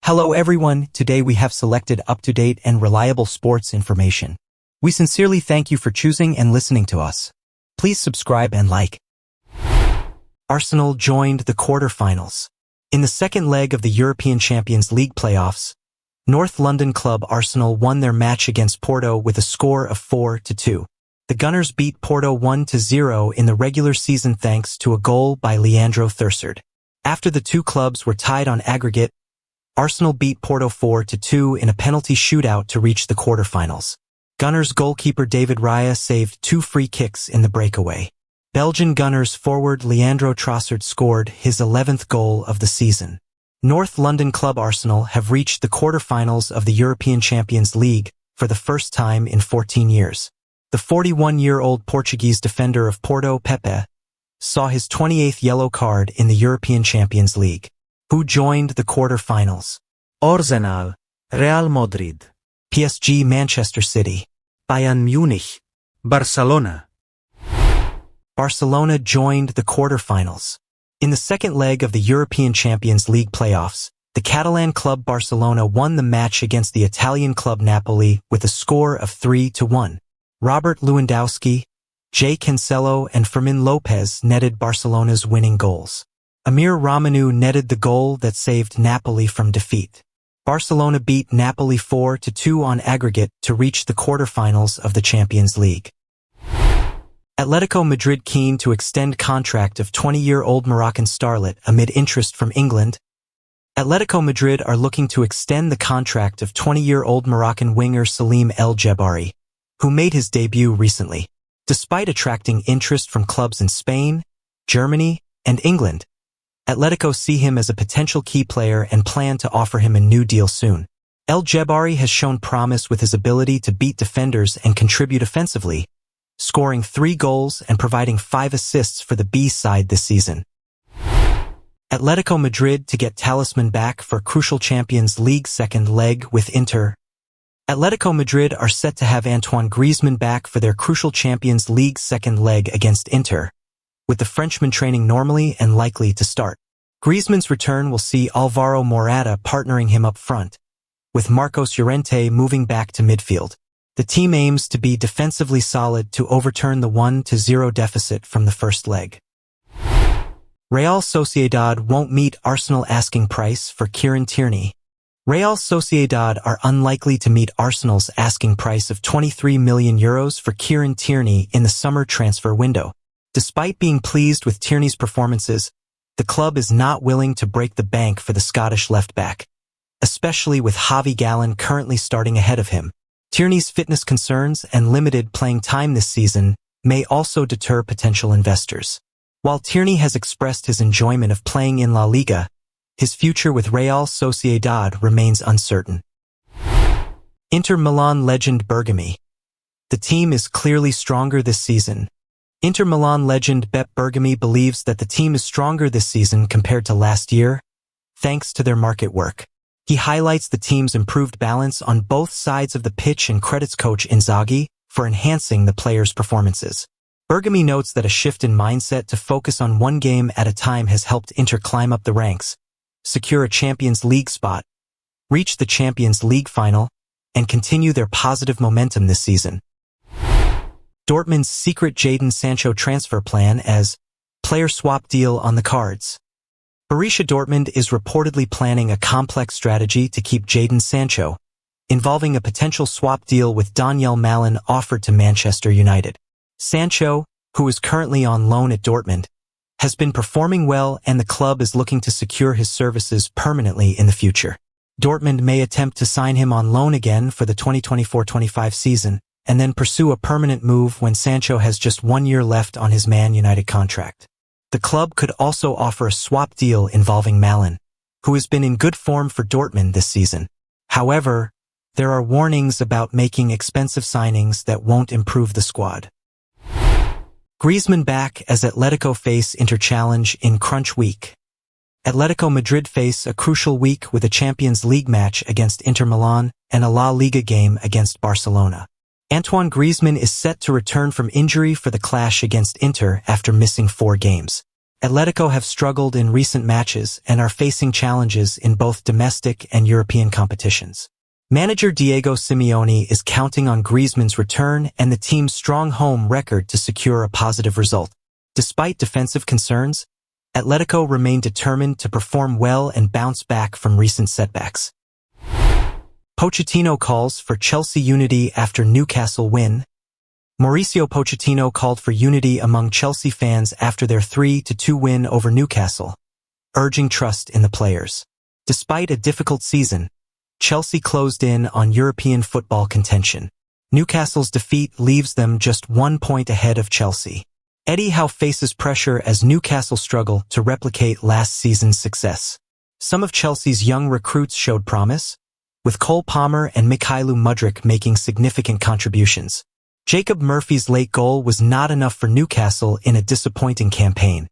Hello everyone, today we have selected up-to-date and reliable sports information. We sincerely thank you for choosing and listening to us. Please subscribe and like. Arsenal joined the quarter-finals. In the second leg of the European Champions League playoffs, North London club Arsenal won their match against Porto with a score of 4-2. The Gunners beat Porto 1-0 in the regular season thanks to a goal by Leandro Trossard. After the two clubs were tied on aggregate, Arsenal beat Porto 4-2 in a penalty shootout to reach the quarterfinals. Gunners goalkeeper David Raya saved 2 free kicks in the breakaway. Belgian Gunners forward Leandro Trossard scored his 11th goal of the season. North London club Arsenal have reached the quarterfinals of the European Champions League for the first time in 14 years. The 41-year-old Portuguese defender of Porto, Pepe, saw his 28th yellow card in the European Champions League. Who joined the quarter-finals? Arsenal, Real Madrid, PSG Manchester City, Bayern Munich, Barcelona. Barcelona joined the quarter-finals. In the second leg of the European Champions League playoffs, the Catalan club Barcelona won the match against the Italian club Napoli with a score of 3-1. Robert Lewandowski, Jay Cancelo and Fermin Lopez netted Barcelona's winning goals. Amir Ramanu netted the goal that saved Napoli from defeat. Barcelona beat Napoli 4-2 on aggregate to reach the quarterfinals of the Champions League. Atletico Madrid keen to extend contract of 20-year-old Moroccan starlet amid interest from England. Atletico Madrid are looking to extend the contract of 20-year-old Moroccan winger Salim El Jebari, who made his debut recently. Despite attracting interest from clubs in Spain, Germany, and England, Atletico see him as a potential key player and plan to offer him a new deal soon. El Jebari has shown promise with his ability to beat defenders and contribute offensively, scoring 3 goals and providing 5 assists for the B side this season. Atletico Madrid to get talisman back for crucial Champions League second leg with Inter. Atletico Madrid are set to have Antoine Griezmann back for their crucial Champions League second leg against Inter, with the Frenchman training normally and likely to start. Griezmann's return will see Alvaro Morata partnering him up front, with Marcos Llorente moving back to midfield. The team aims to be defensively solid to overturn the 1-0 deficit from the first leg. Real Sociedad won't meet Arsenal asking price for Kieran Tierney. Real Sociedad are unlikely to meet Arsenal's asking price of €23 million for Kieran Tierney in the summer transfer window. Despite being pleased with Tierney's performances, the club is not willing to break the bank for the Scottish left-back, especially with Javi Gallen currently starting ahead of him. Tierney's fitness concerns and limited playing time this season may also deter potential investors. While Tierney has expressed his enjoyment of playing in La Liga, his future with Real Sociedad remains uncertain. Inter Milan legend Bergami. The team is clearly stronger this season. Inter Milan legend Beppe Bergami believes that the team is stronger this season compared to last year, thanks to their market work. He highlights the team's improved balance on both sides of the pitch and credits coach Inzaghi for enhancing the players' performances. Bergami notes that a shift in mindset to focus on one game at a time has helped Inter climb up the ranks, secure a Champions League spot, reach the Champions League final, and continue their positive momentum this season. Dortmund's secret Jadon Sancho transfer plan as player swap deal on the cards. Borussia Dortmund is reportedly planning a complex strategy to keep Jadon Sancho, involving a potential swap deal with Daniel Malin offered to Manchester United. Sancho, who is currently on loan at Dortmund, has been performing well and the club is looking to secure his services permanently in the future. Dortmund may attempt to sign him on loan again for the 2024-25 season, and then pursue a permanent move when Sancho has just 1 year left on his Man United contract. The club could also offer a swap deal involving Malin, who has been in good form for Dortmund this season. However, there are warnings about making expensive signings that won't improve the squad. Griezmann back as Atletico face Inter challenge in crunch week. Atletico Madrid face a crucial week with a Champions League match against Inter Milan and a La Liga game against Barcelona. Antoine Griezmann is set to return from injury for the clash against Inter after missing 4 games. Atletico have struggled in recent matches and are facing challenges in both domestic and European competitions. Manager Diego Simeone is counting on Griezmann's return and the team's strong home record to secure a positive result. Despite defensive concerns, Atletico remain determined to perform well and bounce back from recent setbacks. Pochettino calls for Chelsea unity after Newcastle win. Mauricio Pochettino called for unity among Chelsea fans after their 3-2 win over Newcastle, urging trust in the players. Despite a difficult season, Chelsea closed in on European football contention. Newcastle's defeat leaves them just 1 point ahead of Chelsea. Eddie Howe faces pressure as Newcastle struggle to replicate last season's success. Some of Chelsea's young recruits showed promise, with Cole Palmer and Mykhailo Mudryk making significant contributions. Jacob Murphy's late goal was not enough for Newcastle in a disappointing campaign.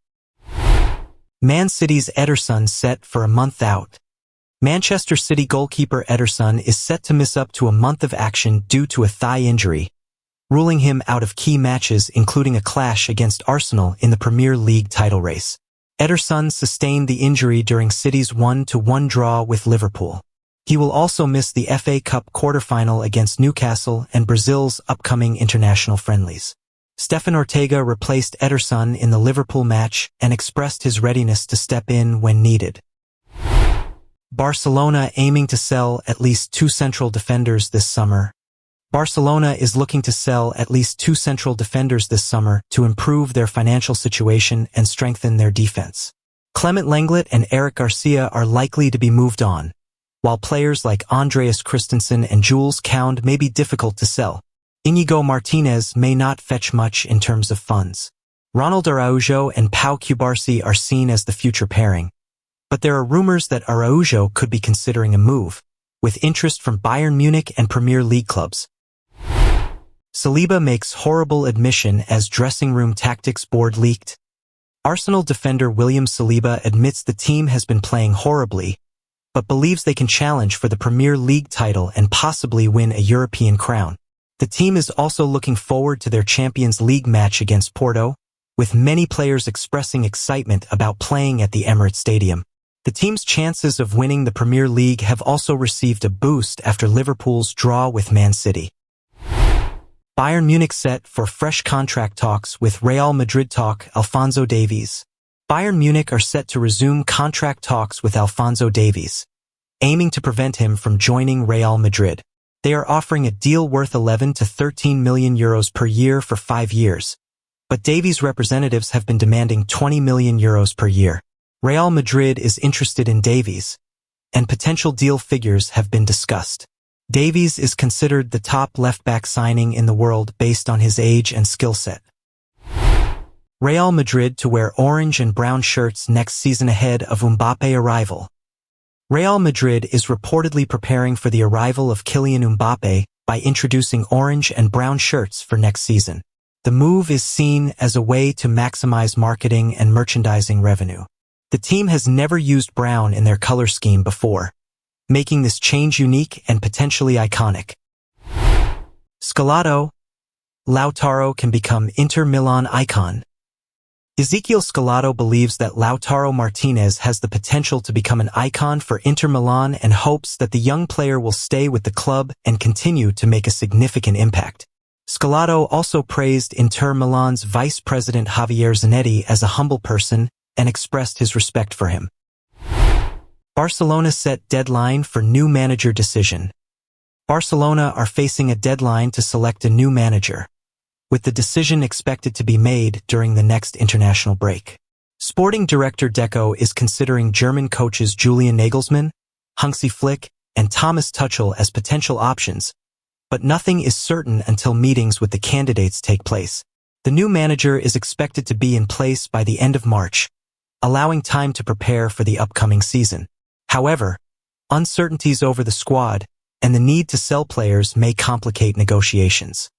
Man City's Ederson set for a month out. Manchester City goalkeeper Ederson is set to miss up to a month of action due to a thigh injury, ruling him out of key matches including a clash against Arsenal in the Premier League title race. Ederson sustained the injury during City's 1-1 draw with Liverpool. He will also miss the FA Cup quarter-final against Newcastle and Brazil's upcoming international friendlies. Stefan Ortega replaced Ederson in the Liverpool match and expressed his readiness to step in when needed. Barcelona aiming to sell at least 2 central defenders this summer. Barcelona is looking to sell at least 2 central defenders this summer to improve their financial situation and strengthen their defense. Clement Lenglet and Eric Garcia are likely to be moved on, while players like Andreas Christensen and Jules Kounde may be difficult to sell. Inigo Martinez may not fetch much in terms of funds. Ronald Araujo and Pau Cubarsí are seen as the future pairing, but there are rumors that Araujo could be considering a move, with interest from Bayern Munich and Premier League clubs. Saliba makes horrible admission as dressing room tactics board leaked. Arsenal defender William Saliba admits the team has been playing horribly, but believes they can challenge for the Premier League title and possibly win a European crown. The team is also looking forward to their Champions League match against Porto, with many players expressing excitement about playing at the Emirates Stadium. The team's chances of winning the Premier League have also received a boost after Liverpool's draw with Man City. Bayern Munich set for fresh contract talks with Real Madrid Alphonso Davies. Bayern Munich are set to resume contract talks with Alphonso Davies, aiming to prevent him from joining Real Madrid. They are offering a deal worth 11 to 13 million euros per year for 5 years, but Davies' representatives have been demanding 20 million euros per year. Real Madrid is interested in Davies, and potential deal figures have been discussed. Davies is considered the top left-back signing in the world based on his age and skill set. Real Madrid to wear orange and brown shirts next season ahead of Mbappé arrival. Real Madrid is reportedly preparing for the arrival of Kylian Mbappé by introducing orange and brown shirts for next season. The move is seen as a way to maximize marketing and merchandising revenue. The team has never used brown in their color scheme before, making this change unique and potentially iconic. Scalado, Lautaro can become Inter Milan icon. Ezequiel Scalado believes that Lautaro Martinez has the potential to become an icon for Inter Milan and hopes that the young player will stay with the club and continue to make a significant impact. Scalado also praised Inter Milan's vice president Javier Zanetti as a humble person and expressed his respect for him. Barcelona set deadline for new manager decision. Barcelona are facing a deadline to select a new manager, with the decision expected to be made during the next international break. Sporting director Deco is considering German coaches Julian Nagelsmann, Hansi Flick, and Thomas Tuchel as potential options, but nothing is certain until meetings with the candidates take place. The new manager is expected to be in place by the end of March, allowing time to prepare for the upcoming season. However, uncertainties over the squad and the need to sell players may complicate negotiations.